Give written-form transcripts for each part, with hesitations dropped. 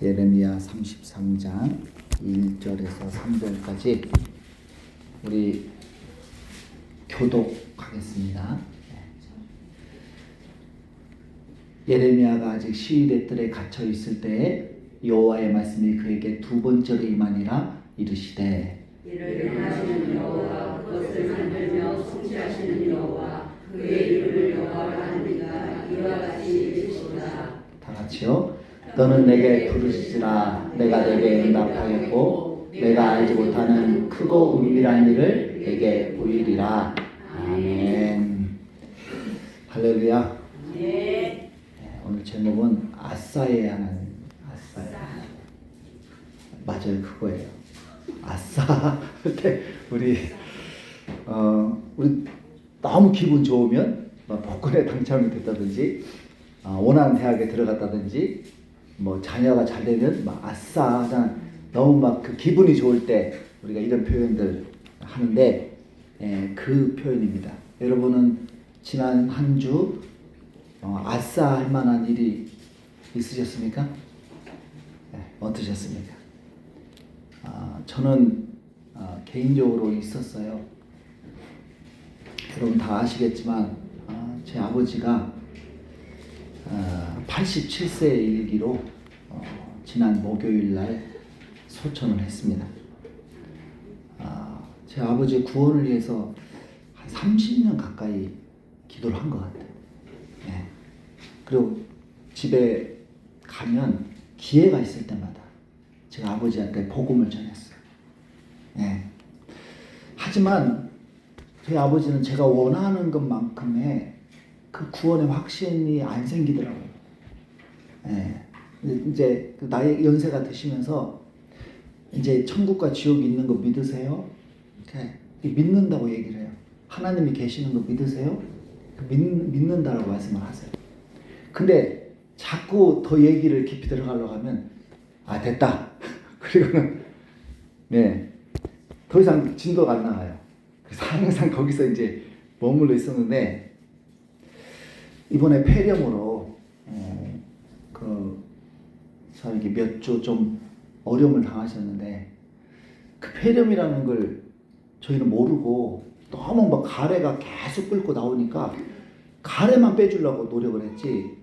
예레미야 33장 1절에서 3절까지 우리 교독하겠습니다. 예레미야가 아직 시위대 뜰에 갇혀 있을 때에 여호와의 말씀이 그에게 두 번째로 임하니라. 이르시되 이를 행하시는 여호와, 그것을 만들며 성취하시는 여호와, 그의 이름을 여호와라 하니까 이와 같이 이르시리라. 다 같이요. 너는 내게 부르시라. 내가 내게 응답하겠고 내가 알지 못하는 크고 은밀한 일을 내게 보이리라. 아멘. 할렐루야. 네. 오늘 제목은 아싸의 하나님. 아싸. 맞아요, 그거예요. 아싸. 그때 우리 너무 기분 좋으면 복권에 당첨이 됐다든지 원하는 대학에 들어갔다든지 뭐 자녀가 잘 되면 막 아싸 하잖아. 너무 막 그 기분이 좋을 때 우리가 이런 표현들 하는데 그 표현입니다. 여러분은 지난 한 주 아싸 할 만한 일이 있으셨습니까? 어떠셨습니까? 저는 개인적으로 있었어요. 여러분 다 아시겠지만 제 아버지가 87세의 일기로 지난 목요일 날 소천을 했습니다. 제 아버지의 구원을 위해서 한 30년 가까이 기도를 한 것 같아요. 그리고 집에 가면 기회가 있을 때마다 제가 아버지한테 복음을 전했어요. 하지만 저희 아버지는 제가 원하는 것만큼의 그 구원의 확신이 안 생기더라고요. 이제 나이 연세가 드시면서 이제 천국과 지옥이 있는 거 믿으세요? 믿는다고 얘기를 해요. 하나님이 계시는 거 믿으세요? 믿는다라고 말씀을 하세요. 근데 자꾸 더 얘기를 깊이 들어가려고 하면 됐다. 그리고는 더 이상 진도가 안 나가요. 그래서 항상 거기서 이제 머물러 있었는데 이번에 폐렴으로 저에게 몇 주 좀 어려움을 당하셨는데 그 폐렴이라는 걸 저희는 모르고 너무 막 가래가 계속 끓고 나오니까 가래만 빼주려고 노력을 했지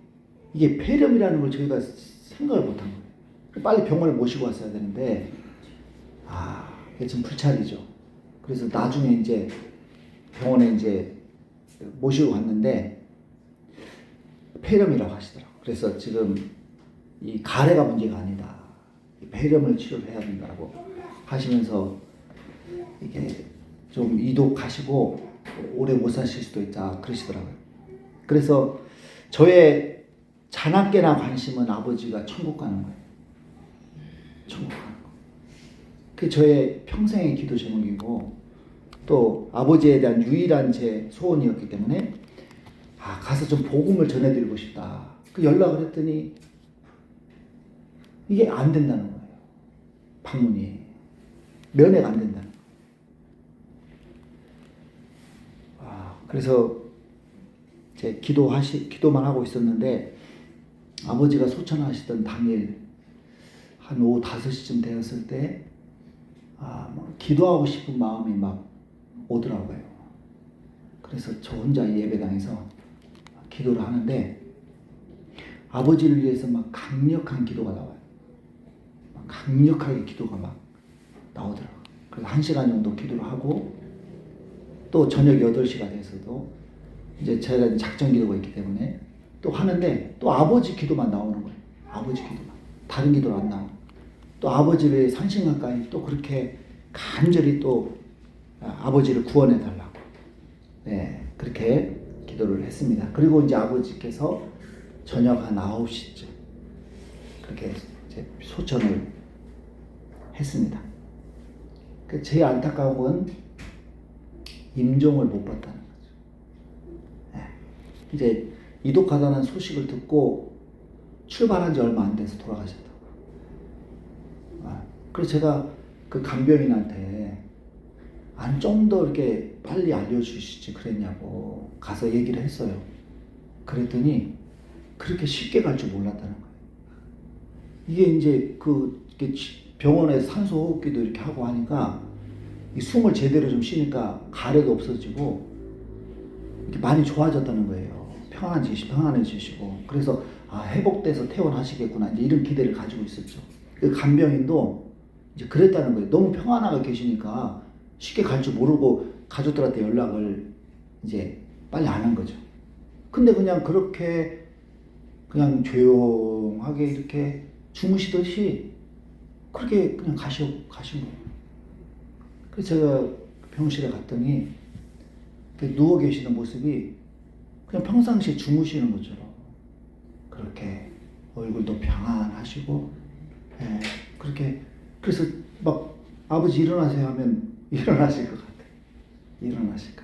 이게 폐렴이라는 걸 저희가 생각을 못한 거예요. 빨리 병원에 모시고 왔어야 되는데 이게 좀 불찰이죠. 그래서 나중에 이제 병원에 이제 모시고 갔는데 폐렴이라고 하시더라고요. 그래서 지금 이 가래가 문제가 아니다. 폐렴을 치료를 해야 된다고 하시면서 이게 좀 이독하시고 오래 못 사실 수도 있다 그러시더라고요. 그래서 저의 자나깨나 관심은 아버지가 천국 가는 거예요. 천국 가는 거. 그게 저의 평생의 기도 제목이고 또 아버지에 대한 유일한 제 소원이었기 때문에 가서 좀 복음을 전해드리고 싶다. 그 연락을 했더니 이게 안 된다는 거예요. 방문이 면회가 안 된다는 거예요. 그래서 제 기도만 하고 있었는데 아버지가 소천하시던 당일 한 오후 5시쯤 되었을 때 기도하고 싶은 마음이 막 오더라고요. 그래서 저 혼자 예배당에서 기도를 하는데 아버지를 위해서 막 강력한 기도가 나와요. 막 강력하게 기도가 막 나오더라고요. 그래서 1시간 정도 기도를 하고 또 저녁 8시가 돼서도 이제 제가 작전 기도가 있기 때문에 또 하는데 또 아버지 기도만 나오는 거예요. 아버지 기도만. 다른 기도는 안 나오고. 또 아버지를 3시간 가까이 또 그렇게 간절히 또 아버지를 구원해 달라고. 그렇게 기도를 했습니다. 그리고 이제 아버지께서 저녁 한 9시쯤 그렇게 이제 소천을 했습니다. 제 안타까운 건 임종을 못 봤다는 거죠. 이제 이독하다는 소식을 듣고 출발한 지 얼마 안 돼서 돌아가셨다고. 그래서 제가 그 간병인한테 좀 더 이렇게 빨리 알려주시지 그랬냐고 가서 얘기를 했어요. 그랬더니 그렇게 쉽게 갈 줄 몰랐다는 거예요. 이게 이제 이렇게 병원에서 산소 호흡기도 이렇게 하고 하니까 이 숨을 제대로 좀 쉬니까 가래도 없어지고 이렇게 많이 좋아졌다는 거예요. 평안해지시고. 그래서 회복돼서 퇴원하시겠구나, 이제 이런 기대를 가지고 있었죠. 그 간병인도 이제 그랬다는 거예요. 너무 평안하게 계시니까 쉽게 갈 줄 모르고 가족들한테 연락을 이제 빨리 안 한 거죠. 근데 그냥 그렇게 그냥 조용하게 이렇게 주무시듯이 그렇게 그냥 가신 거예요. 그래서 제가 병실에 갔더니 누워 계시는 모습이 그냥 평상시에 주무시는 것처럼 그렇게 얼굴도 평안하시고, 예, 그렇게. 그래서 막 아버지 일어나세요 하면 일어나실 것 같아요. 일어나실 것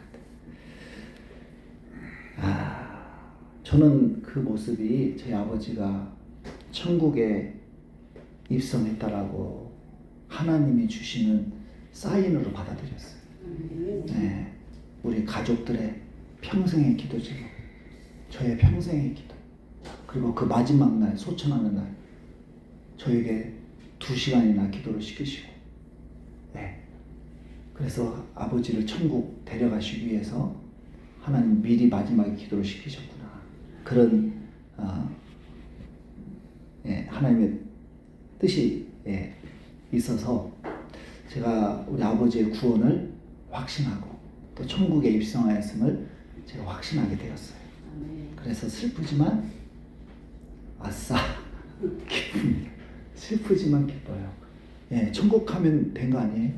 같아요. 저는 그 모습이 저희 아버지가 천국에 입성했다라고 하나님이 주시는 사인으로 받아들였어요. 네, 우리 가족들의 평생의 기도지고 저의 평생의 기도, 그리고 그 마지막 날 소천하는 날 저에게 2시간이나 기도를 시키시고, 네, 그래서 아버지를 천국 데려가시기 위해서 하나님 미리 마지막에 기도를 시키셨구나, 그런 예, 하나님의 뜻이 있어서 제가 우리 아버지의 구원을 확신하고 또 천국에 입성하였음을 제가 확신하게 되었어요. 그래서 슬프지만 아싸 기쁩니다. 슬프지만 기뻐요. 예, 천국 가면 된 거 아니에요?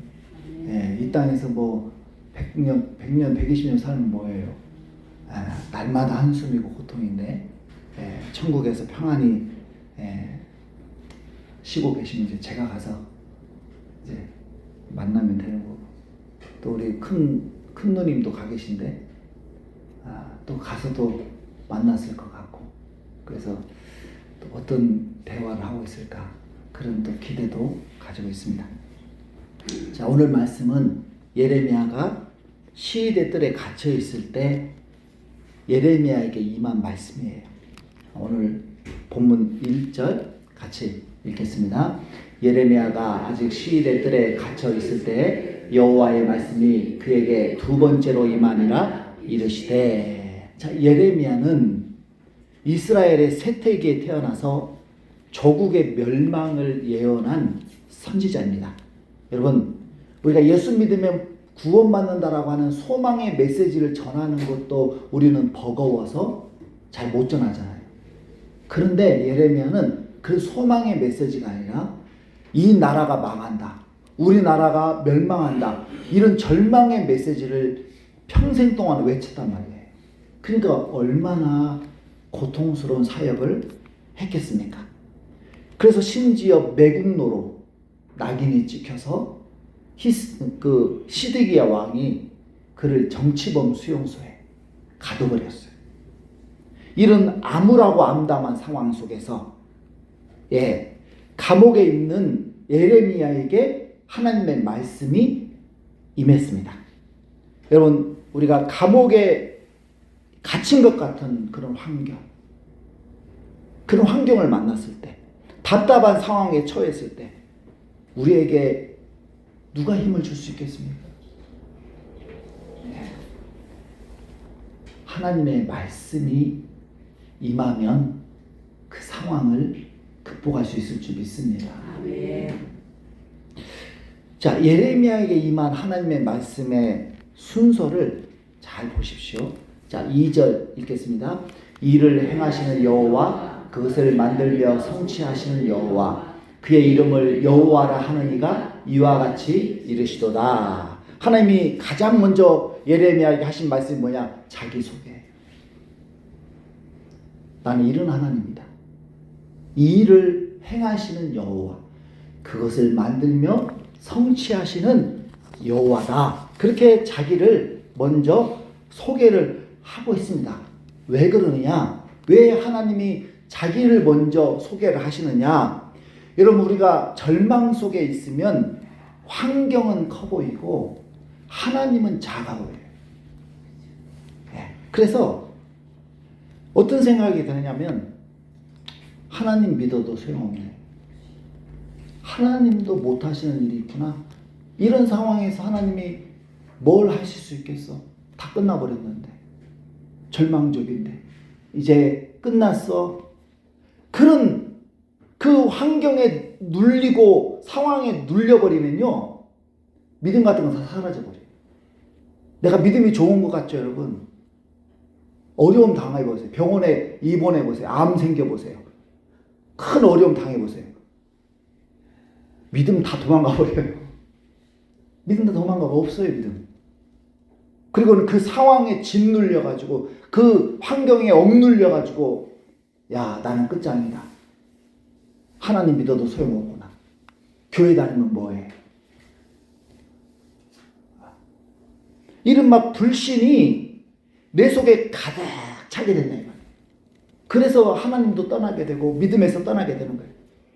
예, 이 땅에서 뭐 100년, 120년 살면 뭐예요? 날마다 한숨이고 고통인데, 천국에서 평안히 쉬고 계시면 이제 제가 가서 이제 만나면 되는 거고, 또 우리 큰 누님도 가 계신데 또 가서 또 만났을 것 같고, 그래서 또 어떤 대화를 하고 있을까, 그런 또 기대도 가지고 있습니다. 자, 오늘 말씀은 예레미야가 시위대 뜰에 갇혀 있을 때 예레미야에게 임한 말씀이에요. 오늘 본문 1절 같이 읽겠습니다. 예레미야가 아직 시위대 뜰에 갇혀 있을 때 여호와의 말씀이 그에게 2번째로 임하니라 이르시되. 자, 예레미야는 이스라엘의 세태기에 태어나서 조국의 멸망을 예언한 선지자입니다. 여러분, 우리가 예수 믿으면 구원받는다라고 하는 소망의 메시지를 전하는 것도 우리는 버거워서 잘 못 전하잖아요. 그런데 예레미야는 그 소망의 메시지가 아니라 이 나라가 망한다, 우리나라가 멸망한다, 이런 절망의 메시지를 평생 동안 외쳤단 말이에요. 그러니까 얼마나 고통스러운 사역을 했겠습니까? 그래서 심지어 매국노로 낙인이 찍혀서 시드기야 왕이 그를 정치범 수용소에 가둬버렸어요. 이런 암울하고 암담한 상황 속에서 감옥에 있는 예레미야에게 하나님의 말씀이 임했습니다. 여러분, 우리가 감옥에 갇힌 것 같은 그런 환경을 만났을 때, 답답한 상황에 처했을 때 우리에게 누가 힘을 줄 수 있겠습니까? 하나님의 말씀이 임하면 그 상황을 극복할 수 있을 줄 믿습니다. 자, 예레미야에게 임한 하나님의 말씀의 순서를 잘 보십시오. 자, 2절 읽겠습니다. 이를 행하시는 여호와, 그것을 만들며 성취하시는 여호와, 그의 이름을 여호와라 하는 이가 이와 같이 이르시도다. 하나님이 가장 먼저 예레미야에게 하신 말씀이 뭐냐? 자기소개예요. 나는 이런 하나님이다. 이 일을 행하시는 여호와, 그것을 만들며 성취하시는 여호와다. 그렇게 자기를 먼저 소개를 하고 있습니다. 왜 그러느냐? 왜 하나님이 자기를 먼저 소개를 하시느냐? 여러분, 우리가 절망 속에 있으면 환경은 커 보이고 하나님은 작아 보여요. 그래서 어떤 생각이 드냐면, 하나님 믿어도 소용없네. 하나님도 못하시는 일이 있구나. 이런 상황에서 하나님이 뭘 하실 수 있겠어? 다 끝나버렸는데. 절망적인데. 이제 끝났어. 그런 그 환경에 눌리고 상황에 눌려버리면요. 믿음 같은 거 다 사라져버려요. 내가 믿음이 좋은 것 같죠, 여러분? 어려움 당해보세요. 병원에 입원해보세요. 암 생겨보세요. 큰 어려움 당해보세요. 믿음 다 도망가버려요. 믿음 다 도망가고 없어요, 믿음. 그리고는 그 상황에 짓눌려가지고 그 환경에 억눌려가지고 야, 나는 끝장이다. 하나님 믿어도 소용없구나. 교회 다니면 뭐해? 이런 막 불신이 내 속에 가득 차게 된다. 그래서 하나님도 떠나게 되고 믿음에서 떠나게 되는 거예요.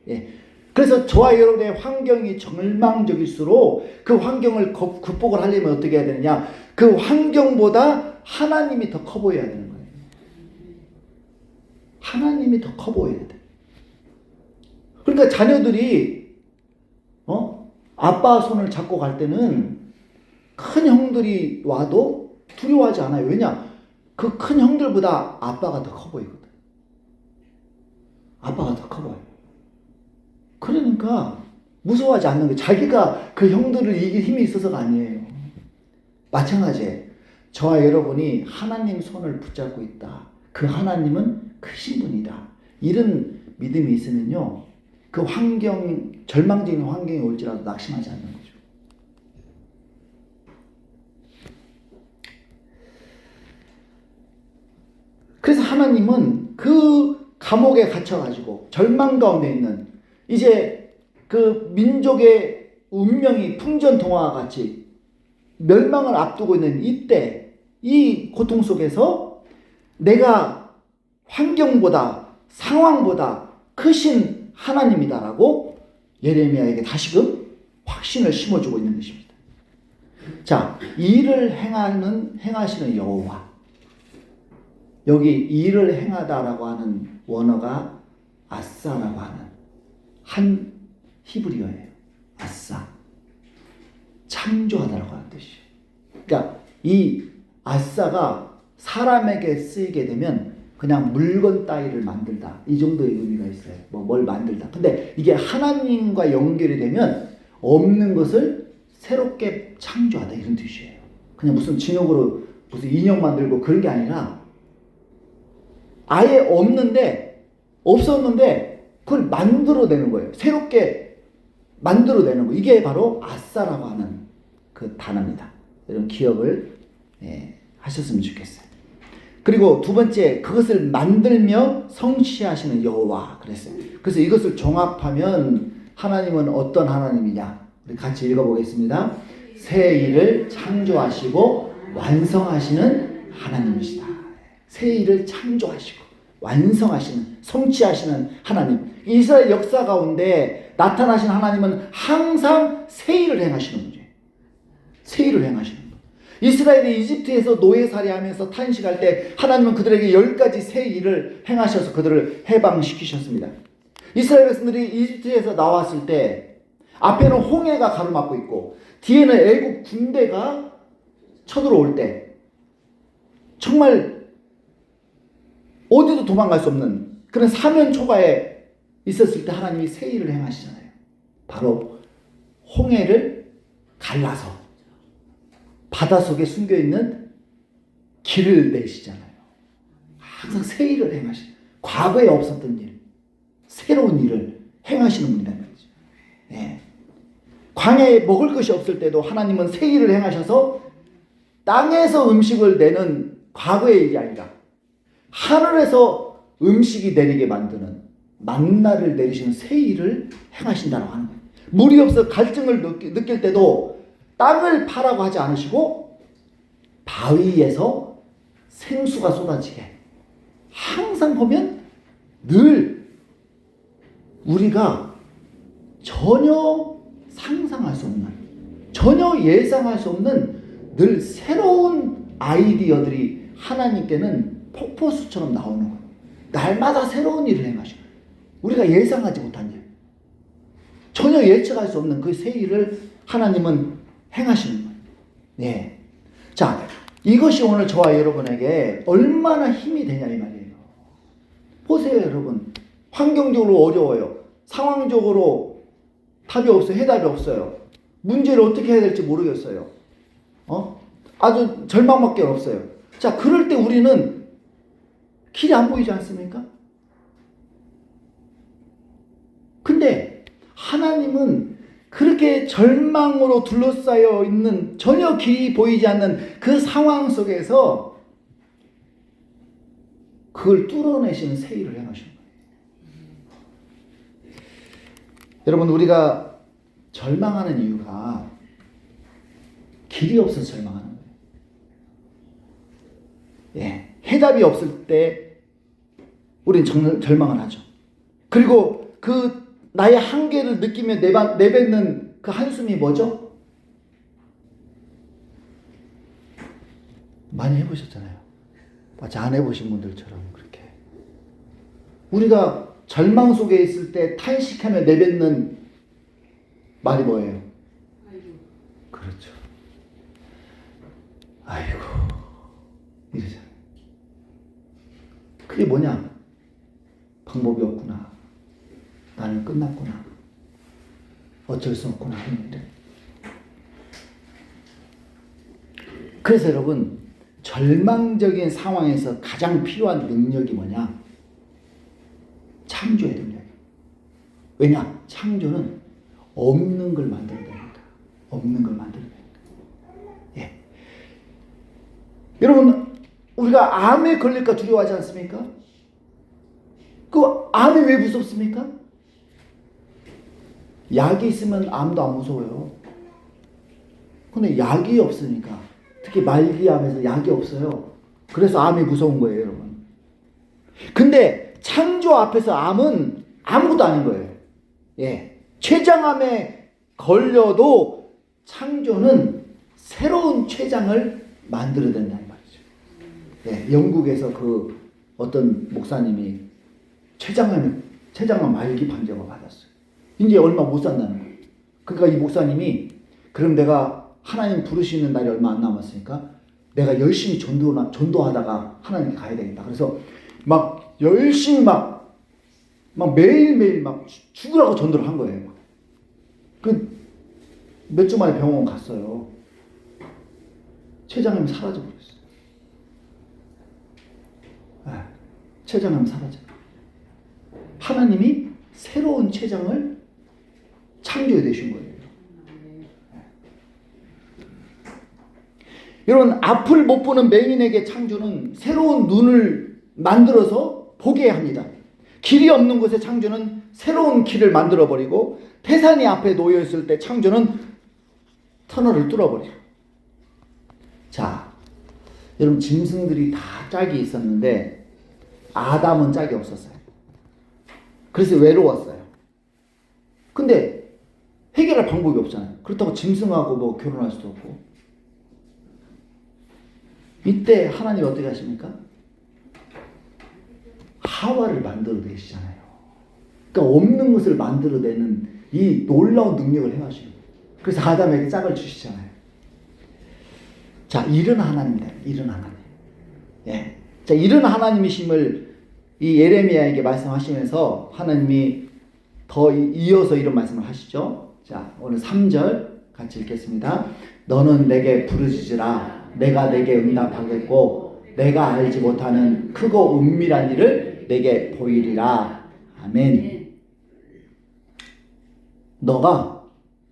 예. 그래서 저와 여러분의 환경이 절망적일수록 그 환경을 극복을 하려면 어떻게 해야 되느냐? 그 환경보다 하나님이 더 커 보여야 되는 거예요. 하나님이 더 커 보여야 돼. 그러니까 자녀들이 아빠 손을 잡고 갈 때는 큰 형들이 와도 두려워하지 않아요. 왜냐? 그 큰 형들보다 아빠가 더 커 보이거든. 아빠가 더 커 보여요. 그러니까 무서워하지 않는 거예요. 자기가 그 형들을 이길 힘이 있어서가 아니에요. 마찬가지예요. 저와 여러분이 하나님 손을 붙잡고 있다. 그 하나님은 크신 분이다. 이런 믿음이 있으면요. 그 환경, 절망적인 환경이 올지라도 낙심하지 않는 거죠. 그래서 하나님은 그 감옥에 갇혀가지고 절망 가운데 있는 이제 그 민족의 운명이 풍전등화와 같이 멸망을 앞두고 있는 이때 이 고통 속에서 내가 환경보다 상황보다 크신 하나님이다라고 예레미야에게 다시금 확신을 심어주고 있는 것입니다. 자, 일을 행하시는 여호와. 여기 일을 행하다라고 하는 원어가 아싸라고 하는 한 히브리어예요. 아싸. 창조하다라고 하는 뜻이에요. 그러니까 이 아싸가 사람에게 쓰이게 되면 그냥 물건 따위를 만들다. 이 정도의 의미가 있어요. 뭘 만들다. 근데 이게 하나님과 연결이 되면 없는 것을 새롭게 창조하다. 이런 뜻이에요. 그냥 무슨 진흙으로 무슨 인형 만들고 그런 게 아니라 아예 없었는데 그걸 만들어내는 거예요. 새롭게 만들어내는 거. 이게 바로 아싸라고 하는 그 단어입니다. 이런 기억을 하셨으면 좋겠어요. 그리고 두 번째, 그것을 만들며 성취하시는 여호와 그랬어요. 그래서 이것을 종합하면 하나님은 어떤 하나님이냐? 우리 같이 읽어보겠습니다. 새 일을 창조하시고 완성하시는 하나님이시다. 새 일을 창조하시고 완성하시는, 성취하시는 하나님. 이스라엘 역사 가운데 나타나신 하나님은 항상 새 일을 행하시는 분이에요. 새 일을 행하시는 분. 이스라엘이 이집트에서 노예살이하면서 탄식할 때 하나님은 그들에게 10가지 새 일을 행하셔서 그들을 해방시키셨습니다. 이스라엘 백성들이 이집트에서 나왔을 때 앞에는 홍해가 가로막고 있고 뒤에는 애국 군대가 쳐들어올 때 정말 어디도 도망갈 수 없는 그런 사면 초가에 있었을 때 하나님이 새 일을 행하시잖아요. 바로 홍해를 갈라서 바닷속에 숨겨있는 길을 내시잖아요. 항상 새 일을 행하시는, 과거에 없었던 일, 새로운 일을 행하시는 분이라는 거죠. 네. 광야에 먹을 것이 없을 때도 하나님은 새 일을 행하셔서 땅에서 음식을 내는 과거의 일이 아니라 하늘에서 음식이 내리게 만드는 만나를 내리시는 새 일을 행하신다고 하는 거예요. 물이 없어 갈증을 느낄 때도 땅을 파라고 하지 않으시고 바위에서 생수가 쏟아지게 항상 보면 늘 우리가 전혀 상상할 수 없는, 전혀 예상할 수 없는 늘 새로운 아이디어들이 하나님께는 폭포수처럼 나오는 거예요. 날마다 새로운 일을 행하시고 우리가 예상하지 못한 일, 전혀 예측할 수 없는 그 새 일을 하나님은 행하시는 거예요. 예. 자, 이것이 오늘 저와 여러분에게 얼마나 힘이 되냐 이 말이에요. 보세요, 여러분. 환경적으로 어려워요. 상황적으로 답이 없어요. 해답이 없어요. 문제를 어떻게 해야 될지 모르겠어요. 아주 절망밖에 없어요. 자, 그럴 때 우리는 길이 안 보이지 않습니까? 근데 하나님은 그렇게 절망으로 둘러싸여 있는 전혀 길이 보이지 않는 그 상황 속에서 그걸 뚫어내시는 새 일을 행하시는 거예요. 여러분, 우리가 절망하는 이유가 길이 없어서 절망하는 거예요. 예, 해답이 없을 때 우린 절망을 하죠. 그리고 그 나의 한계를 느끼며 내뱉는 그 한숨이 뭐죠? 많이 해보셨잖아요. 마치 안 해보신 분들처럼 그렇게. 우리가 절망 속에 있을 때 탄식하며 내뱉는 말이 뭐예요? 그렇죠. 아이고. 이러잖아요. 그게 뭐냐? 방법이 없구나. 나는 끝났구나. 어쩔 수 없구나 했는데. 그래서 여러분, 절망적인 상황에서 가장 필요한 능력이 뭐냐? 창조의 능력이에요. 왜냐? 창조는 없는 걸 만들어냅니다. 없는 걸 만들어냅니다. 예. 여러분, 우리가 암에 걸릴까 두려워하지 않습니까? 그 암이 왜 무섭습니까? 약이 있으면 암도 안 무서워요. 근데 약이 없으니까, 특히 말기암에서 약이 없어요. 그래서 암이 무서운 거예요, 여러분. 근데 창조 앞에서 암은 아무것도 아닌 거예요. 예. 췌장암에 걸려도 창조는 새로운 췌장을 만들어낸다는 말이죠. 예. 영국에서 그 어떤 목사님이 췌장암 말기 판정을 받았어요. 이제 얼마 못 산다는 거예요. 그러니까 이 목사님이, 그럼 내가 하나님 부르시는 날이 얼마 안 남았으니까 내가 열심히 전도하다가 하나님께 가야 되겠다. 그래서 막 열심히 막 매일매일 막 죽으라고 전도를 한 거예요. 그 몇 주 만에 병원 갔어요. 췌장암이 사라져 버렸어요. 췌장암이 사라져. 하나님이 새로운 췌장을 창조해 내신 거예요. 여러분, 앞을 못 보는 맹인에게 창조는 새로운 눈을 만들어서 보게 합니다. 길이 없는 곳에 창조는 새로운 길을 만들어버리고, 태산이 앞에 놓여있을 때 창조는 터널을 뚫어버려요. 자, 여러분, 짐승들이 다 짝이 있었는데 아담은 짝이 없었어요. 그래서 외로웠어요. 근데 해결할 방법이 없잖아요. 그렇다고 짐승하고 뭐 결혼할 수도 없고. 이때 하나님이 어떻게 하십니까? 하와를 만들어내시잖아요. 그러니까 없는 것을 만들어내는 이 놀라운 능력을 행하시는 거예요. 그래서 아담에게 짝을 주시잖아요. 자, 이런 하나님이다. 이런 하나님. 예. 자, 이런 하나님이심을 이 예레미야에게 말씀하시면서 하나님이 더 이어서 이런 말씀을 하시죠. 자, 오늘 3절 같이 읽겠습니다. 너는 내게 부르짖으라. 내가 내게 응답하겠고 내가 알지 못하는 크고 은밀한 일을 내게 보이리라. 아멘.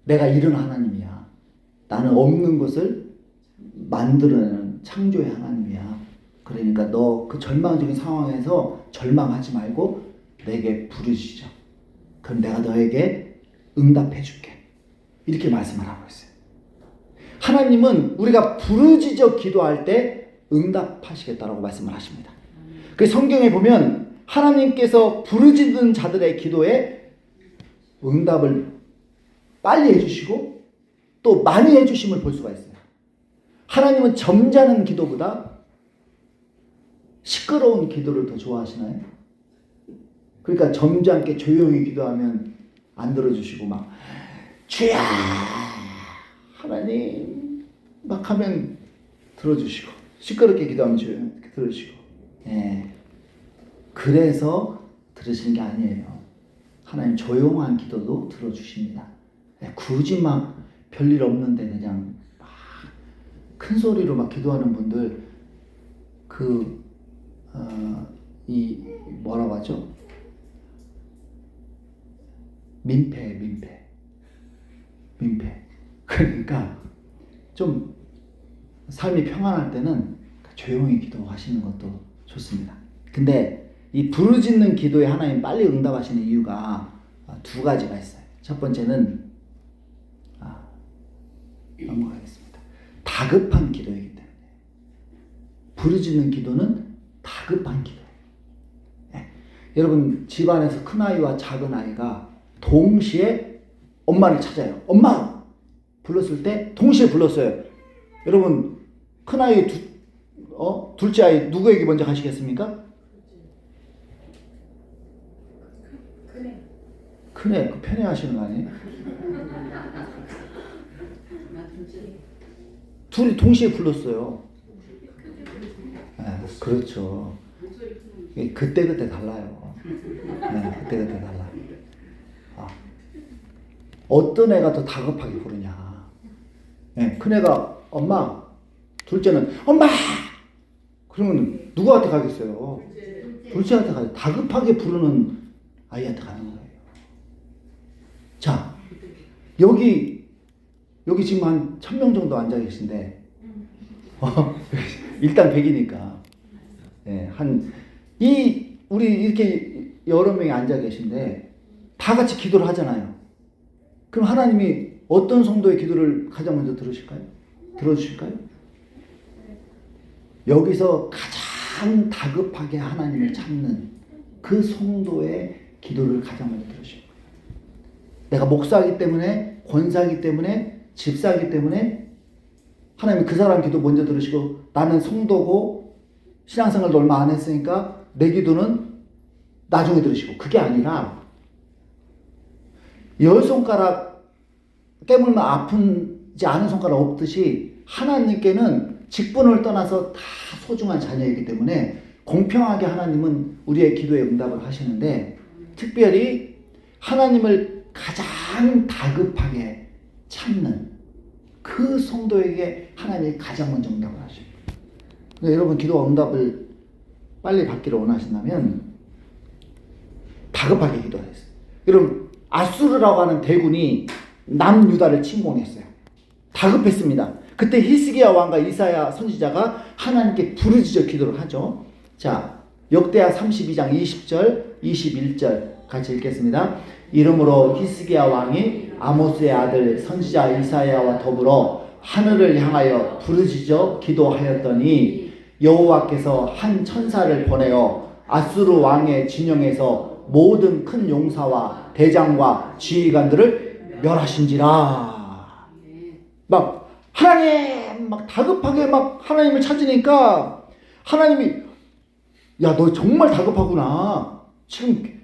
내가 이런 하나님이야. 나는 없는 것을 만들어내는 창조의 하나님이야. 그러니까 너 그 절망적인 상황에서 절망하지 말고 내게 부르짖어. 그럼 내가 너에게 응답해 줄게. 이렇게 말씀을 하고 있어요. 하나님은 우리가 부르짖어 기도할 때 응답하시겠다라고 말씀을 하십니다. 그 성경에 보면 하나님께서 부르짖는 자들의 기도에 응답을 빨리 해주시고 또 많이 해주심을 볼 수가 있어요. 하나님은 점잖은 기도보다 시끄러운 기도를 더 좋아하시나요? 그러니까 점잖게 조용히 기도하면 안 들어주시고 막 주야 하나님 막 하면 들어주시고 시끄럽게 기도하면 들어주시고 예. 그래서 들으신 게 아니에요. 하나님 조용한 기도도 들어주십니다. 예. 굳이 막 별일 없는데 그냥 막 큰 소리로 막 기도하는 분들 이 뭐라고 하죠? 민폐. 그러니까 좀 삶이 평안할 때는 조용히 기도하시는 것도 좋습니다. 근데 이 부르짖는 기도에 하나님 빨리 응답하시는 이유가 두 가지가 있어요. 첫 번째는 넘어가겠습니다. 다급한 기도이기 때문에. 부르짖는 기도는 다급한 기도예요. 네. 여러분 집안에서 큰 아이와 작은 아이가 동시에 엄마를 찾아요. 엄마! 불렀을 때 동시에 불렀어요. 여러분 큰 아이 둘째 아이 누구에게 먼저 가시겠습니까? 큰애 그 편애하시는 거 아니에요? 둘이 동시에 불렀어요. 네, 그렇죠. 그때 달라요. 네, 그때 달라요. 어떤 애가 더 다급하게 부르냐. 네, 큰애가 엄마, 둘째는 엄마! 그러면 누구한테 가겠어요? 둘째한테 가요. 다급하게 부르는 아이한테 가는 거예요. 자, 여기 지금 한 1000명 정도 앉아 계신데 일단 100이니까 네, 우리 이렇게 여러 명이 앉아 계신데 다 같이 기도를 하잖아요. 그럼 하나님이 어떤 성도의 기도를 가장 먼저 들어주실까요? 여기서 가장 다급하게 하나님을 찾는 그 성도의 기도를 가장 먼저 들으실 거예요. 내가 목사이기 때문에, 권사이기 때문에, 집사이기 때문에 하나님이 그 사람 기도 먼저 들으시고 나는 성도고 신앙생활도 얼마 안 했으니까 내 기도는 나중에 들으시고, 그게 아니라 10손가락 깨물면 아프지 않은 손가락 없듯이 하나님께는 직분을 떠나서 다 소중한 자녀이기 때문에 공평하게 하나님은 우리의 기도에 응답을 하시는데, 특별히 하나님을 가장 다급하게 찾는 그 성도에게 하나님이 가장 먼저 응답을 하십니다. 그러니까 여러분 기도 응답을 빨리 받기를 원하신다면 다급하게 기도하세요. 여러분 아수르라고 하는 대군이 남유다를 침공했어요. 다급했습니다. 그때 히스기야 왕과 이사야 선지자가 하나님께 부르짖어 기도를 하죠. 자, 역대하 32장 20절 21절 같이 읽겠습니다. 이러므로 히스기야 왕이 아모스의 아들 선지자 이사야와 더불어 하늘을 향하여 부르짖어 기도하였더니 여호와께서 한 천사를 보내어 아수르 왕의 진영에서 모든 큰 용사와 대장과 지휘관들을 멸하신지라. 막 하나님 막 다급하게 막 하나님을 찾으니까 하나님이 야, 너 정말 다급하구나. 지금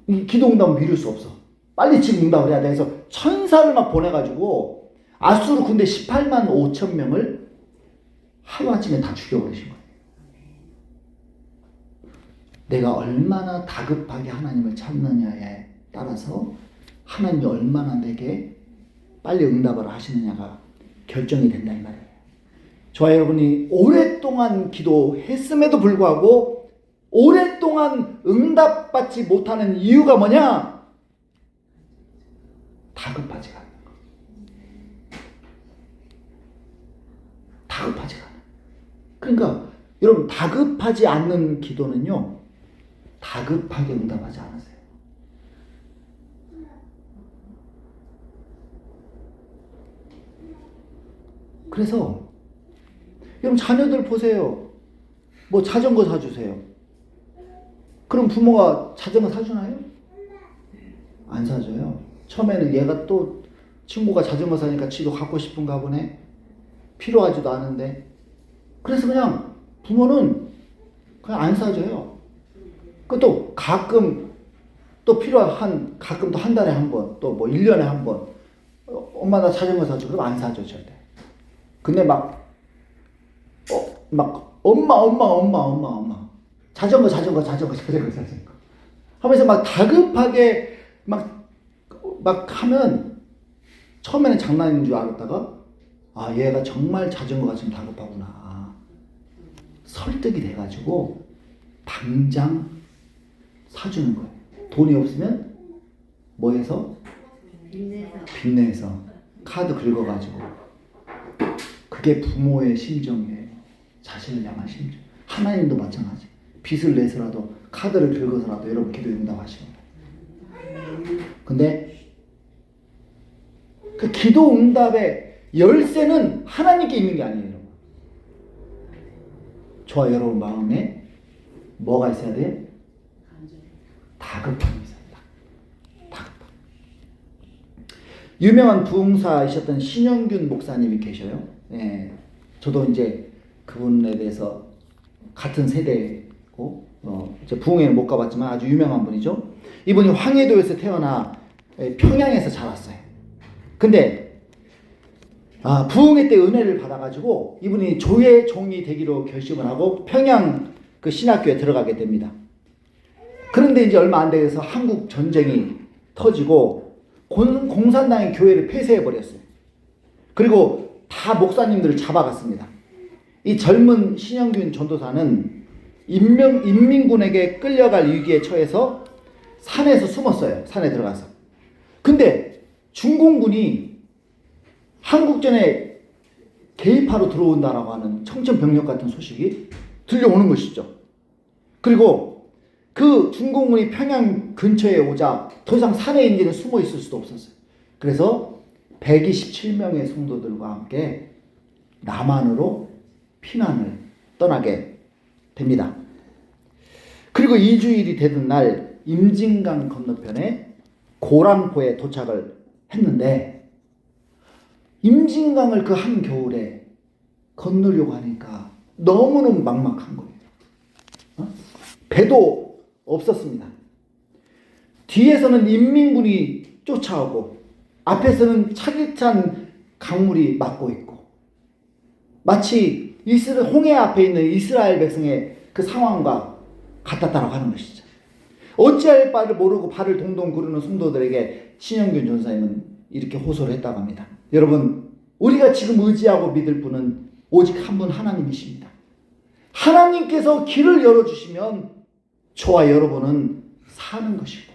이 기도 응답은 미룰 수 없어. 빨리 지금 응답을 해야 돼. 해서 천사를 막 보내가지고 아수르 군대 18만 5천 명을 하루아침에 다 죽여버리신 거예요. 내가 얼마나 다급하게 하나님을 찾느냐에 따라서 하나님이 얼마나 내게 빨리 응답을 하시느냐가 결정이 된다 이 말이에요. 저와 여러분이 오랫동안 기도했음에도 불구하고 오랫동안 응답받지 못하는 이유가 뭐냐? 다급하지가 않는 거. 다급하지가 않아요. 그러니까 여러분 다급하지 않는 기도는요, 다급하게 응답하지 않으세요. 그래서 여러분 자녀들 보세요. 뭐 자전거 사주세요. 그럼 부모가 자전거 사주나요? 안 사줘요. 처음에는 얘가 또 친구가 자전거 사니까 지도 갖고 싶은가 보네. 필요하지도 않은데. 그래서 그냥 부모는 그냥 안 사줘요. 그것도 가끔 또 필요한 가끔 또 한 달에 한 번, 또 뭐 1년에 한 번. 엄마 나 자전거 사줘. 그럼 안 사줘 절대. 근데 막 엄마 자전거 하면서 막 다급하게 막 하면 처음에는 장난인 줄 알았다가 아 얘가 정말 자전거가 지금 다급하구나 설득이 돼가지고 당장 사주는 거예요. 돈이 없으면 뭐 해서? 빚내서 카드 긁어가지고. 그게 부모의 심정이에요. 자신을 향한 심정. 하나님도 마찬가지. 빚을 내서라도 카드를 긁어서라도 여러분 기도 응답 하시는 거예요. 근데 그 기도 응답의 열쇠는 하나님께 있는 게 아니에요. 여러분. 저와 여러분 마음에 뭐가 있어야 돼요? 다급함이 있어야 돼요. 다급함. 유명한 부흥사이셨던 신영균 목사님이 계셔요. 예, 저도 이제 그분에 대해서 같은 세대고 이제 부흥회는 못 가봤지만 아주 유명한 분이죠. 이분이 황해도에서 태어나 평양에서 자랐어요. 근데 부흥회 때 은혜를 받아가지고 이분이 조의 종이 되기로 결심을 하고 평양 그 신학교에 들어가게 됩니다. 그런데 이제 얼마 안 돼서 한국 전쟁이 터지고 공산당이 교회를 폐쇄해 버렸어요. 그리고 다 목사님들을 잡아갔습니다. 이 젊은 신영균 전도사는 인민군에게 끌려갈 위기에 처해서 산에서 숨었어요. 산에 들어가서. 근데 중공군이 한국전에 개입하러 들어온다라고 하는 청천벽력 같은 소식이 들려오는 것이죠. 그리고 그 중공군이 평양 근처에 오자 더 이상 산에 이제는 숨어 있을 수도 없었어요. 그래서 127명의 성도들과 함께 남한으로 피난을 떠나게 됩니다. 그리고 2주일이 되던 날 임진강 건너편에 고랑포에 도착을 했는데 임진강을 그 한겨울에 건너려고 하니까 너무너무 막막한 거예요. 배도 없었습니다. 뒤에서는 인민군이 쫓아오고 앞에서는 차디찬 강물이 막고 있고 마치 홍해 앞에 있는 이스라엘 백성의 그 상황과 같았다라고 하는 것이죠. 어찌할 바를 모르고 발을 동동 구르는 성도들에게 신영균 전사님은 이렇게 호소를 했다고 합니다. 여러분, 우리가 지금 의지하고 믿을 분은 오직 한 분 하나님이십니다. 하나님께서 길을 열어주시면 저와 여러분은 사는 것이고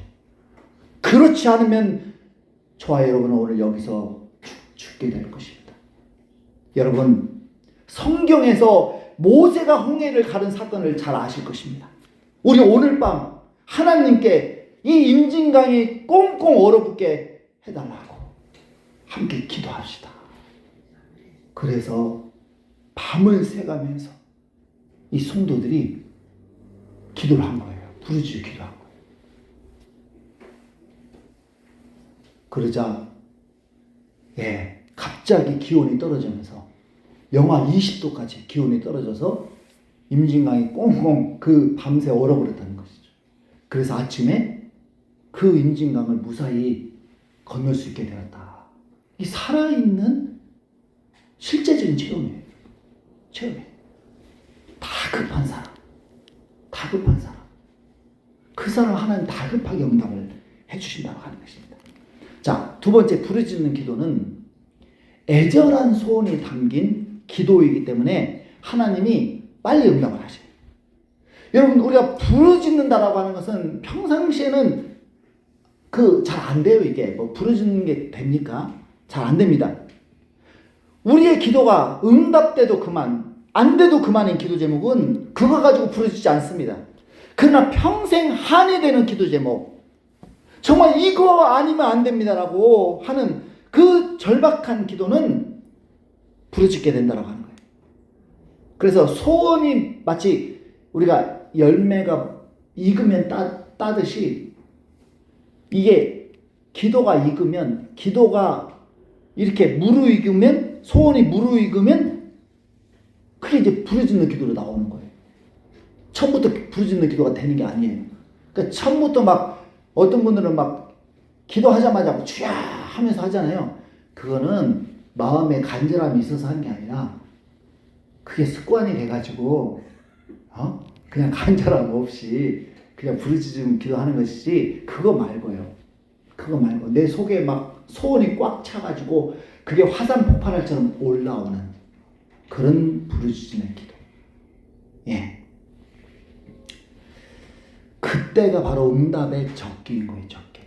그렇지 않으면 저와 여러분은 오늘 여기서 죽게 될 것입니다. 여러분, 성경에서 모세가 홍해를 가른 사건을 잘 아실 것입니다. 우리 오늘 밤 하나님께 이 임진강이 꽁꽁 얼어붙게 해달라고 함께 기도합시다. 그래서 밤을 새가면서 이 성도들이 기도를 한 거예요. 부르짖어 기도한 거예요. 그러자 갑자기 기온이 떨어지면서 영하 20도까지 기온이 떨어져서 임진강이 꽁꽁 그 밤새 얼어버렸다는 것이죠. 그래서 아침에 그 임진강을 무사히 건널 수 있게 되었다. 이 살아있는 실제적인 체험이에요. 다급한 사람. 그 사람 하나님 다급하게 응답을 해주신다고 하는 것입니다. 자, 두 번째 부르짖는 기도는 애절한 소원이 담긴 기도이기 때문에 하나님이 빨리 응답을 하셔요. 여러분, 우리가 부르짖는다라고 하는 것은 평상시에는 잘 안 돼요. 이게 뭐 부르짖는 게 됩니까? 잘 안 됩니다. 우리의 기도가 응답돼도 그만, 안 돼도 그만인 기도 제목은 그거 가지고 부르짖지 않습니다. 그러나 평생 한이 되는 기도 제목, 정말 이거 아니면 안 됩니다라고 하는 그 절박한 기도는 부르짖게 된다라고 하는 거예요. 그래서 소원이 마치 우리가 열매가 익으면 따듯이 이게 기도가 익으면, 기도가 이렇게 무르익으면, 소원이 무르익으면 그게 이제 부르짖는 기도로 나오는 거예요. 처음부터 부르짖는 기도가 되는 게 아니에요. 그러니까 처음부터 막 어떤 분들은 막 기도하자마자 주야 하면서 하잖아요. 그거는 마음에 간절함이 있어서 하는 게 아니라 그게 습관이 돼가지고 그냥 간절함 없이 그냥 부르짖음 기도하는 것이지, 그거 말고요. 그거 말고 내 속에 막 소원이 꽉 차가지고 그게 화산 폭발할처럼 올라오는 그런 부르짖음의 기도. 예. 그때가 바로 응답의 적기인 거예요. 적기.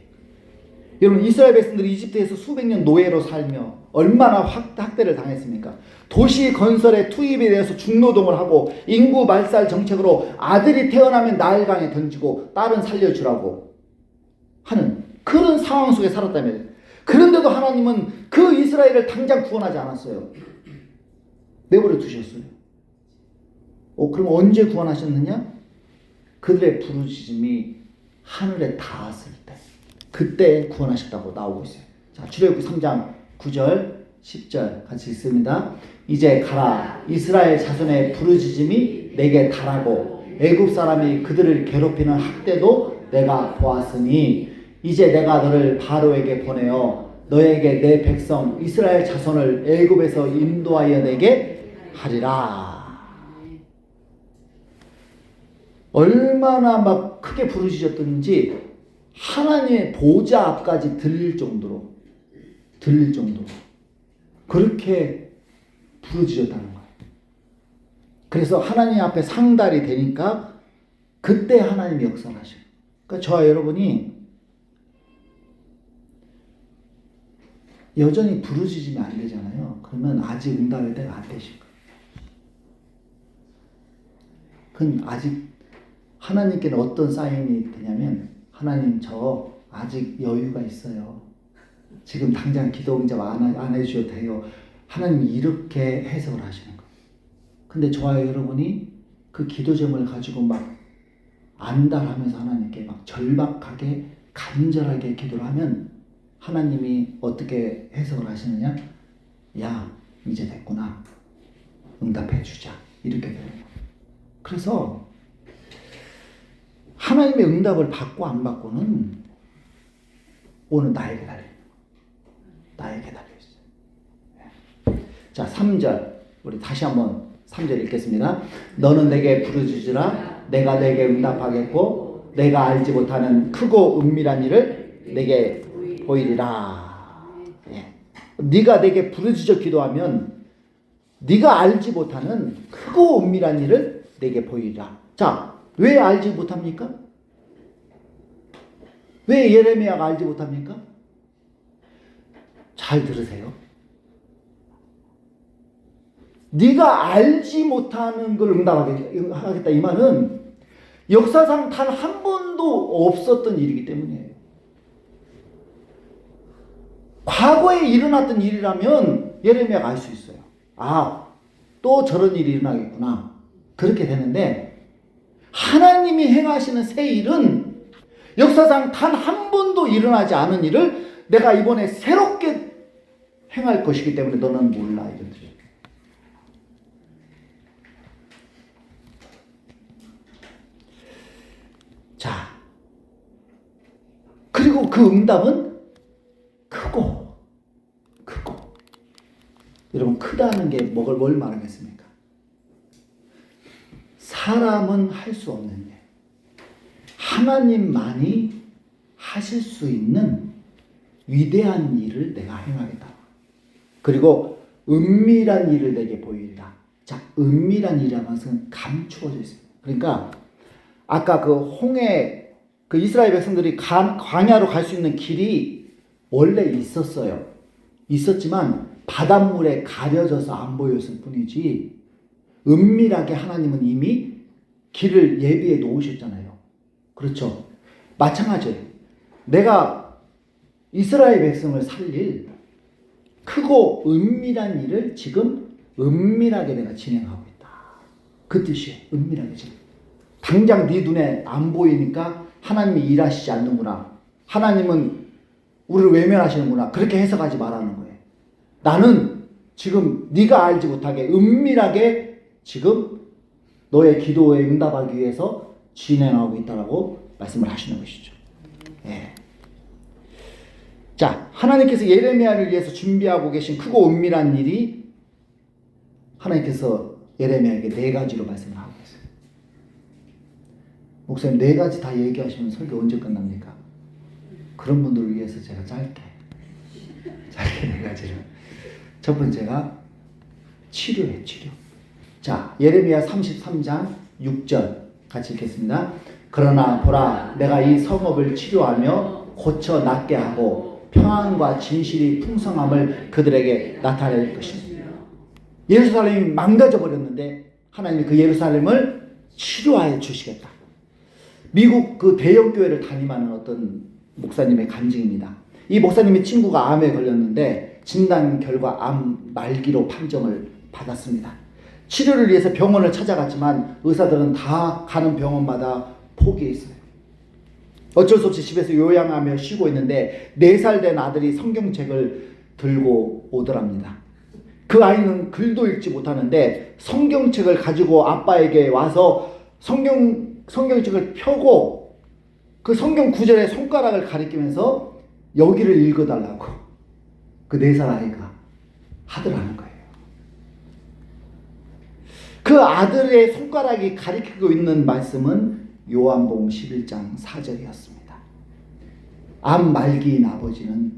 여러분, 이스라엘 백성들이 이집트에서 수백 년 노예로 살며 얼마나 학대를 당했습니까? 도시 건설에 투입에 대해서 중노동을 하고 인구 말살 정책으로 아들이 태어나면 나일강에 던지고 딸은 살려주라고 하는 그런 상황 속에 살았다면, 그런데도 하나님은 그 이스라엘을 당장 구원하지 않았어요. 내버려 두셨어요. 그럼 언제 구원하셨느냐? 그들의 부르짖음이 하늘에 닿았을 때, 그때 구원하셨다고 나오고 있어요. 자, 출애굽기 3장 9절 10절 같이 읽습니다. 이제 가라, 이스라엘 자손의 부르짖음이 내게 달하고 애굽 사람이 그들을 괴롭히는 학대도 내가 보았으니 이제 내가 너를 바로에게 보내어 너에게 내 백성 이스라엘 자손을 애굽에서 인도하여 내게 하리라. 얼마나 막 크게 부르짖었던지 하나님의 보좌 앞까지 들릴 정도로 그렇게 부르짖었다는 거예요. 그래서 하나님 앞에 상달이 되니까 그때 하나님이 역사하셔요. 그러니까 저와 여러분이 여전히 부르짖으면 안 되잖아요. 그러면 아직 응답의 때가 안 되신 거예요. 그건 아직 하나님께는 어떤 사인이 되냐면, 하나님 저 아직 여유가 있어요. 지금 당장 기도 응답 안 해주셔도 돼요. 하나님이 이렇게 해석을 하시는 거예요. 근데 저와 여러분이 그 기도 제목을 가지고 막 안달하면서 하나님께 막 절박하게 간절하게 기도를 하면 하나님이 어떻게 해석을 하시느냐? 야, 이제 됐구나. 응답해 주자. 이렇게 되는 거예요. 그래서 하나님의 응답을 받고 안 받고는 오늘 나에게 달려있어요. 자, 3절 우리 다시 한번 3절 읽겠습니다. 너는 내게 부르짖으라. 내가 내게 응답하겠고 내가 알지 못하는 크고 은밀한 일을 내게 보이리라. 예. 네가 내게 부르짖어 기도하면 네가 알지 못하는 크고 은밀한 일을 내게 보이리라. 자, 왜 알지 못합니까? 왜 예레미야가 알지 못합니까? 잘 들으세요. 네가 알지 못하는 걸 응답하겠다 이 말은 역사상 단 한 번도 없었던 일이기 때문이에요. 과거에 일어났던 일이라면 예레미야가 알 수 있어요. 아, 또 저런 일이 일어나겠구나. 그렇게 되는데 하나님이 행하시는 새 일은 역사상 단 한 번도 일어나지 않은 일을 내가 이번에 새롭게 행할 것이기 때문에 너는 몰라. 이런 뜻이에요. 자, 그리고 그 응답은 크고 여러분, 크다는 게 뭘 말하겠습니까? 사람은 할 수 없는 일, 하나님만이 하실 수 있는 위대한 일을 내가 행하겠다. 그리고 은밀한 일을 내게 보이리라. 자, 은밀한 일이라는 것은 감추어져 있습니다. 그러니까 아까 그 홍해, 그 이스라엘 백성들이 광야로 갈 수 있는 길이 원래 있었어요. 있었지만 바닷물에 가려져서 안 보였을 뿐이지 은밀하게 하나님은 이미 길을 예비해 놓으셨잖아요. 그렇죠? 마찬가지예요. 내가 이스라엘 백성을 살릴 크고 은밀한 일을 지금 은밀하게 내가 진행하고 있다. 그 뜻이에요. 은밀하게 진행. 당장 네 눈에 안 보이니까 하나님이 일하시지 않는구나. 하나님은 우리를 외면하시는구나. 그렇게 해석하지 말라는 거예요. 나는 지금 네가 알지 못하게 은밀하게 지금 너의 기도에 응답하기 위해서 진행하고 있다라고 말씀을 하시는 것이죠. 예. 자, 하나님께서 예레미야를 위해서 준비하고 계신 크고 은밀한 일이 하나님께서 예레미야에게 4가지로 말씀을 하고 계세요. 목사님 4가지 다 얘기하시면 설교 언제 끝납니까? 그런 분들을 위해서 제가 짧게 4가지를. 첫 번째가 치료예요. 치료. 자, 예레미야 33장 6절 같이 읽겠습니다. 그러나 보라, 내가 이 성읍을 치료하며 고쳐 낫게 하고 평안과 진실이 풍성함을 그들에게 나타낼 것입니다. 예루살렘이 망가져 버렸는데 하나님이 그 예루살렘을 치료하여 주시겠다. 미국 그 대형 교회를 담임하는 어떤 목사님의 간증입니다. 이 목사님의 친구가 암에 걸렸는데 진단 결과 암 말기로 판정을 받았습니다. 치료를 위해서 병원을 찾아갔지만 의사들은 다 가는 병원마다 포기했어요. 어쩔 수 없이 집에서 요양하며 쉬고 있는데 4살 된 아들이 성경책을 들고 오더랍니다. 그 아이는 글도 읽지 못하는데 성경책을 가지고 아빠에게 와서 성경책을 펴고 그 성경 구절에 손가락을 가리키면서 여기를 읽어달라고 그 4살 아이가 하더라는 거예요. 그 아들의 손가락이 가리키고 있는 말씀은 요한복음 11장 4절이었습니다. 암 말기인 아버지는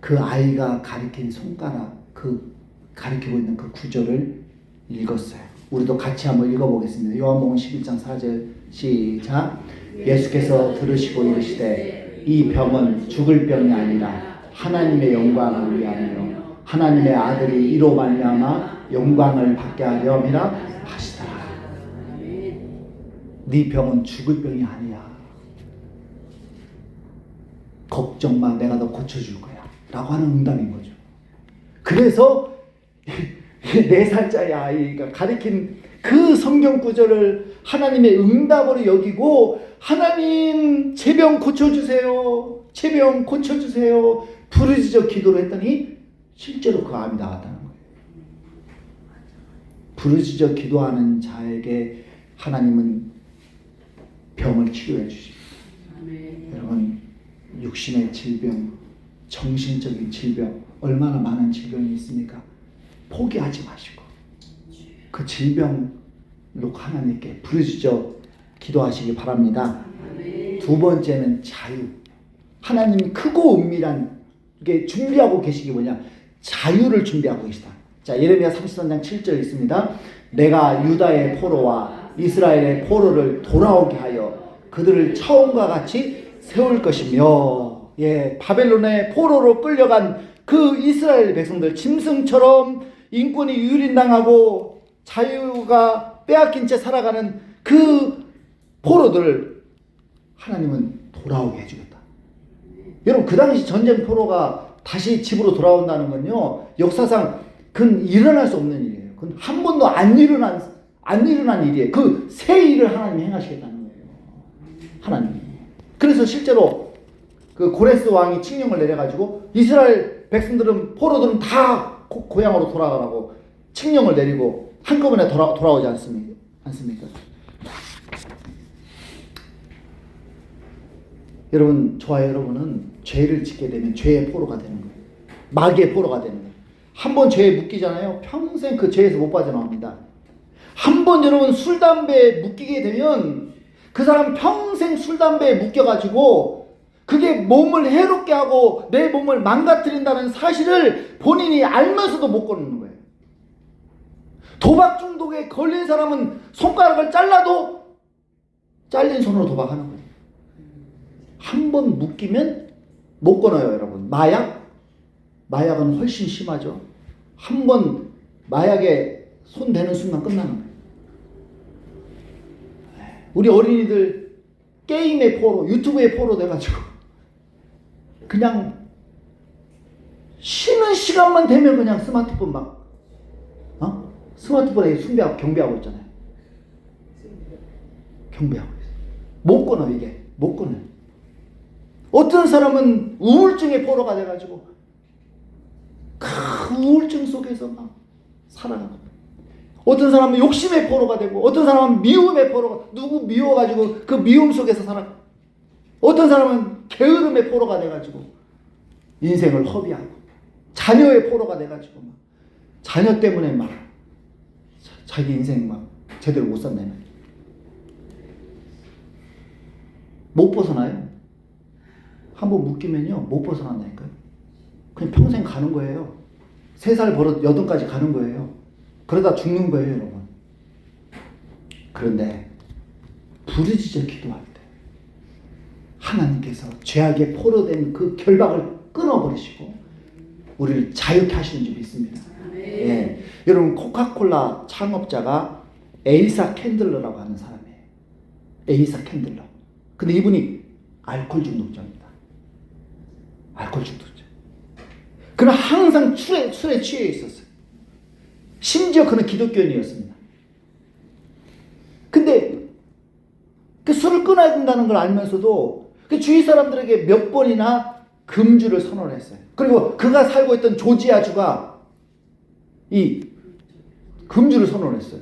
그 아이가 가리킨 손가락, 그 가리키고 있는 그 구절을 읽었어요. 우리도 같이 한번 읽어보겠습니다. 요한복음 11장 4절 시작. 예수께서 들으시고 이르시되 이 병은 죽을 병이 아니라 하나님의 영광을 위함이요 하나님의 아들이 이로 말미암아 영광을 받게 하려 함이라 하시더라. 네 병은 죽을 병이 아니야. 걱정 마, 내가 너 고쳐줄 거야 라고 하는 응답인 거죠. 그래서 4살짜리 아이가 가리킨 그 성경 구절을 하나님의 응답으로 여기고 하나님 제 병 고쳐주세요, 제 병 고쳐주세요 부르짖어 기도를 했더니 실제로 그 암이 나왔다는 거예요. 부르짖어 기도하는 자에게 하나님은 병을 치료해 주십니다. 여러분, 육신의 질병, 정신적인 질병, 얼마나 많은 질병이 있습니까? 포기하지 마시고 그 질병 놓고 하나님께 부르짖어 기도하시기 바랍니다. 두 번째는 자유. 하나님이 크고 은밀한 게 준비하고 계시기 뭐냐? 자유를 준비하고 계시다. 자, 예레미야 33장 7절 있습니다. 내가 유다의 포로와 이스라엘의 포로를 돌아오게 하여 그들을 처음과 같이 세울 것이며, 예, 바벨론의 포로로 끌려간 그 이스라엘 백성들, 짐승처럼 인권이 유린당하고 자유가 빼앗긴 채 살아가는 그 포로들을 하나님은 돌아오게 해주겠다. 여러분, 그 당시 전쟁 포로가 다시 집으로 돌아온다는 건요, 역사상 그건 일어날 수 없는 일이에요. 그건 한 번도 안 일어난 일이에요. 그 새 일을 하나님이 행하시겠다는 거예요. 하나님이. 그래서 실제로 그 고레스 왕이 칙령을 내려가지고 이스라엘 백성들은, 포로들은 다 고향으로 돌아가라고 칙령을 내리고 한꺼번에 돌아오지 않습니까? 여러분, 저와 여러분은 죄를 짓게 되면 죄의 포로가 되는 거예요. 마귀의 포로가 되는 거예요. 한 번 죄에 묶이잖아요. 평생 그 죄에서 못 빠져나옵니다. 한 번 여러분 술, 담배에 묶이게 되면 그 사람 평생 술, 담배에 묶여가지고 그게 몸을 해롭게 하고 내 몸을 망가뜨린다는 사실을 본인이 알면서도 못 끊는 거예요. 도박 중독에 걸린 사람은 손가락을 잘라도 잘린 손으로 도박하는 거예요. 한 번 묶이면 못 끊어요, 여러분. 마약은 훨씬 심하죠. 한 번 마약에 손 대는 순간 끝나는 거예요. 우리 어린이들 게임의 포로, 유튜브의 포로 돼가지고 그냥 쉬는 시간만 되면 그냥 스마트폰 스마트폰에 경배하고 있잖아요. 경배하고 있어요. 못 끊어, 이게. 못 끊어요. 어떤 사람은 우울증의 포로가 돼가지고 그 우울증 속에서 막 살아가고, 어떤 사람은 욕심의 포로가 되고, 어떤 사람은 미움의 포로가, 누구 미워가지고 그 미움 속에서 살아가고, 어떤 사람은 게으름의 포로가 돼가지고 인생을 허비하고 자녀의 포로가 돼가지고 막 자녀 때문에 막 자기 인생 막 제대로 못 산다며. 못 벗어나요. 한번 묶이면요 못 벗어난다니까요. 그냥 평생 가는 거예요. 3살 버릇 8까지 가는 거예요. 그러다 죽는 거예요, 여러분. 그런데 부르짖어 기도할 때 하나님께서 죄악의 포로된 그 결박을 끊어버리시고 우리를 자유케 하시는 줄 믿습니다. 예. 여러분, 코카콜라 창업자가 에이사 캔들러라고 하는 사람이에요. 에이사 캔들러. 근데 이분이 알코올 중독자입니다. 알코올 중독자. 그는 항상 술에 취해 있었어요. 심지어 그는 기독교인이었습니다. 근데 그 술을 끊어야 된다는 걸 알면서도 그 주위 사람들에게 몇 번이나 금주를 선언했어요. 그리고 그가 살고 있던 조지아주가 이 금주를 선언했어요.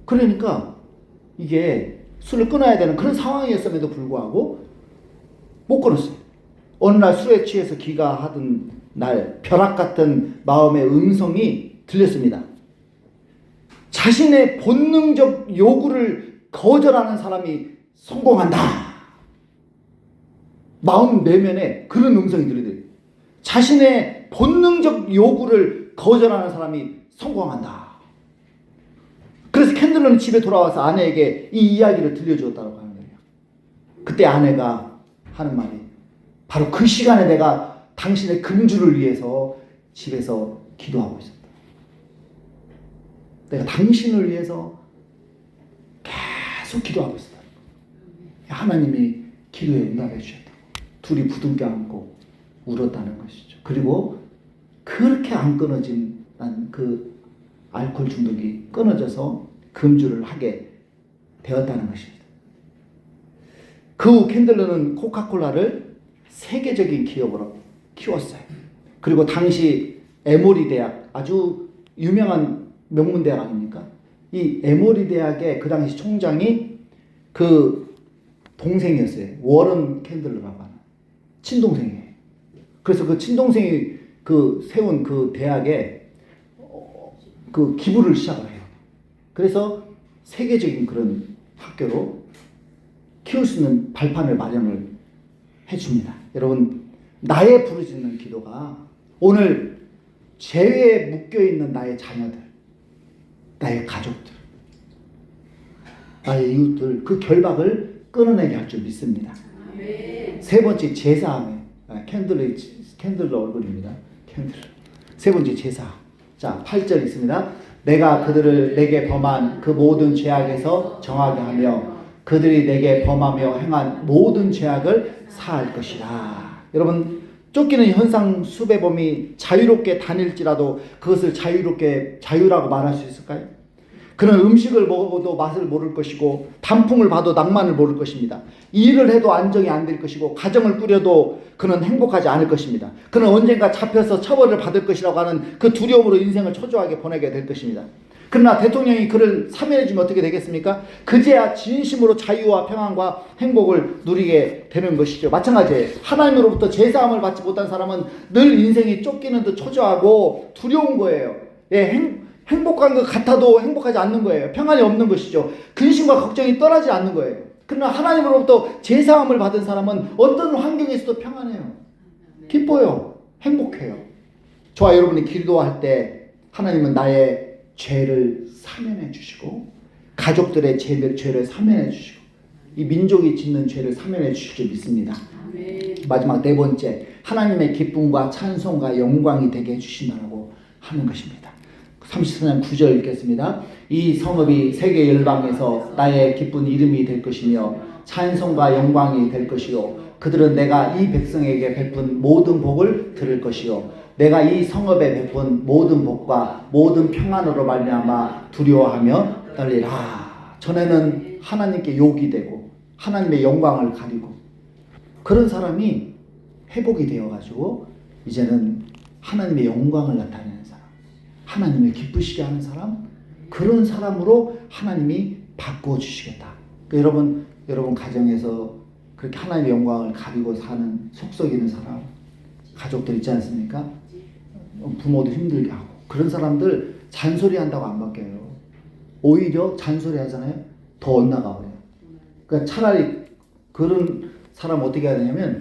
그러니까 이게 술을 끊어야 되는 그런 상황이었음에도 불구하고 못 끊었어요. 어느 날 술에 취해서 기가하던 날 벼락 같은 마음의 음성이 들렸습니다. 자신의 본능적 요구를 거절하는 사람이 성공한다. 마음 내면에 그런 음성이 들리더래요. 자신의 본능적 요구를 거절하는 사람이 성공한다. 그래서 캔들러는 집에 돌아와서 아내에게 이 이야기를 들려주었다고 하는 거예요. 그때 아내가 하는 말이 바로 그 시간에 내가 당신의 금주를 위해서 집에서 기도하고 있었다. 내가 당신을 위해서 계속 기도하고 있었다. 하나님이 기도에 응답해 주셨다. 둘이 부둥켜 안고 울었다는 것이죠. 그리고 그렇게 안 끊어진 그 알코올 중독이 끊어져서 금주를 하게 되었다는 것입니다. 그 후 캔들러는 코카콜라를 세계적인 기업으로 키웠어요. 그리고 당시 에모리 대학, 아주 유명한 명문대학 아닙니까? 이 에모리 대학의 그 당시 총장이 그 동생이었어요. 워런 캔들러라고 하는 친동생이에요. 그래서 그 친동생이 그 세운 그 대학에 그 기부를 시작을 해요. 그래서 세계적인 그런 학교로 키울 수 있는 발판을 마련을 해줍니다. 여러분, 나의 부르짖는 기도가 오늘 죄에 묶여있는 나의 자녀들, 나의 가족들, 나의 이웃들 그 결박을 끊어내게 할 줄 믿습니다. 세 번째 제사함에 캔들러 얼굴입니다. 캔들러. 세 번째 제사. 자, 8절 있습니다. 내가 그들을 내게 범한 그 모든 죄악에서 정하게 하며 그들이 내게 범하며 행한 모든 죄악을 사할 것이라. 여러분, 쫓기는 현상 수배범이 자유롭게 다닐지라도 그것을 자유라고 말할 수 있을까요? 그는 음식을 먹어도 맛을 모를 것이고 단풍을 봐도 낭만을 모를 것입니다. 일을 해도 안정이 안 될 것이고 가정을 꾸려도 그는 행복하지 않을 것입니다. 그는 언젠가 잡혀서 처벌을 받을 것이라고 하는 그 두려움으로 인생을 초조하게 보내게 될 것입니다. 그러나 대통령이 그를 사면해주면 어떻게 되겠습니까? 그제야 진심으로 자유와 평안과 행복을 누리게 되는 것이죠. 마찬가지예요. 하나님으로부터 제사함을 받지 못한 사람은 늘 인생이 쫓기는 듯 초조하고 두려운 거예요. 행복한 것 같아도 행복하지 않는 거예요. 평안이 없는 것이죠. 근심과 걱정이 떠나지 않는 거예요. 그러나 하나님으로부터 제사함을 받은 사람은 어떤 환경에서도 평안해요. 기뻐요. 행복해요. 저와 여러분이 기도할 때 하나님은 나의 죄를 사면해 주시고 가족들의 죄를 사면해 주시고 이 민족이 짓는 죄를 사면해 주실 줄 믿습니다. 마지막 네 번째, 하나님의 기쁨과 찬송과 영광이 되게 해주신다고 하는 것입니다. 34장 9절 읽겠습니다. 이 성읍이 세계 열방에서 나의 기쁜 이름이 될 것이며 찬송과 영광이 될 것이요 그들은 내가 이 백성에게 베푼 모든 복을 들을 것이요 내가 이 성읍에 베푼 모든 복과 모든 평안으로 말미암아 두려워하며 떨리라. 전에는 하나님께 욕이 되고 하나님의 영광을 가리고 그런 사람이 회복이 되어가지고 이제는 하나님의 영광을 나타내는 사람, 하나님을 기쁘시게 하는 사람, 그런 사람으로 하나님이 바꿔주시겠다. 그러니까 여러분 가정에서 그렇게 하나님의 영광을 가리고 사는 속썩이는 사람, 가족들 있지 않습니까? 부모도 힘들게 하고 그런 사람들 잔소리한다고 안 바뀌어요. 오히려 잔소리 하잖아요. 더 엇나가 버려요. 그러니까 차라리 그런 사람 어떻게 해야 되냐면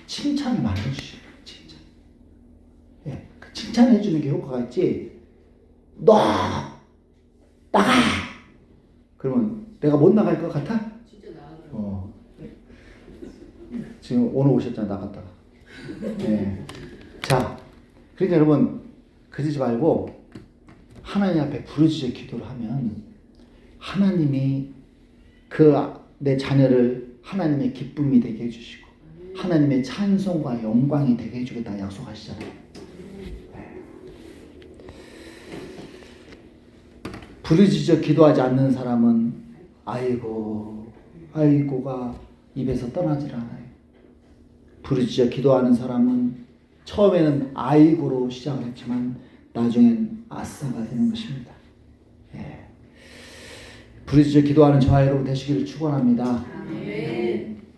칭찬을 많이 해주시죠. 칭찬. 예, 칭찬해 주는 게 효과가 있지. 너 나가. 그러면 내가 못 나갈 것 같아? 진짜 나가더라고요. 지금 오늘 오셨잖아 나갔다가. 네. 자, 그러니까 여러분 그러지 말고 하나님 앞에 부르짖어 기도를 하면 하나님이 그 내 자녀를 하나님의 기쁨이 되게 해주시고 하나님의 찬송과 영광이 되게 해주겠다 약속하시잖아요. 네. 부르짖어 기도하지 않는 사람은 아이고가 입에서 떠나질 않아요. 부르짖어 기도하는 사람은 처음에는 아이고로 시작을 했지만 나중엔 아싸가 되는 것입니다. 예. 부르짖어 기도하는 저와 여러분 되시기를 축원합니다.